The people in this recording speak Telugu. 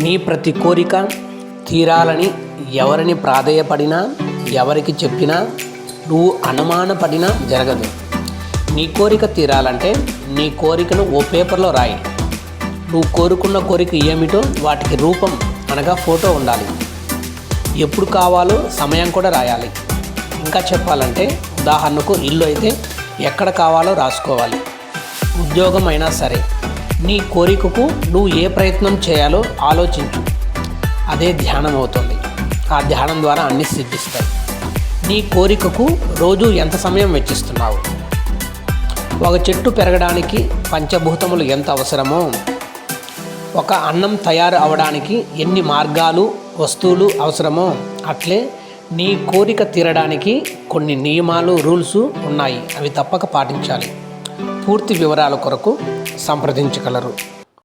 నీ ప్రతి కోరిక తీరాలని ఎవరిని ప్రాధేయపడినా, ఎవరికి చెప్పినా, నువ్వు అనుమానపడినా జరగదు. నీ కోరిక తీరాలంటే నీ కోరికను ఓ పేపర్లో రాయి. నువ్వు కోరుకున్న కోరిక ఏమిటో వాటికి రూపం అనగా ఫోటో ఉండాలి. ఎప్పుడు కావాలో సమయం కూడా రాయాలి. ఇంకా చెప్పాలంటే ఉదాహరణకు ఇల్లు అయితే ఎక్కడ కావాలో రాసుకోవాలి. ఉద్యోగం అయినా సరే, నీ కోరికకు నువ్వు ఏ ప్రయత్నం చేయాలో ఆలోచించు. అదే ధ్యానం అవుతుంది. ఆ ధ్యానం ద్వారా అన్నీ సిద్ధిస్తాయి. నీ కోరికకు రోజు ఎంత సమయం వెచ్చిస్తున్నావు? ఒక చెట్టు పెరగడానికి పంచభూతములు ఎంత అవసరమో, ఒక అన్నం తయారు అవడానికి ఎన్ని మార్గాలు, వస్తువులు అవసరమో, అట్లే నీ కోరిక తీరడానికి కొన్ని నియమాలు, రూల్స్ ఉన్నాయి. అవి తప్పక పాటించాలి. పూర్తి వివరాల కొరకు సంప్రదించగలరు.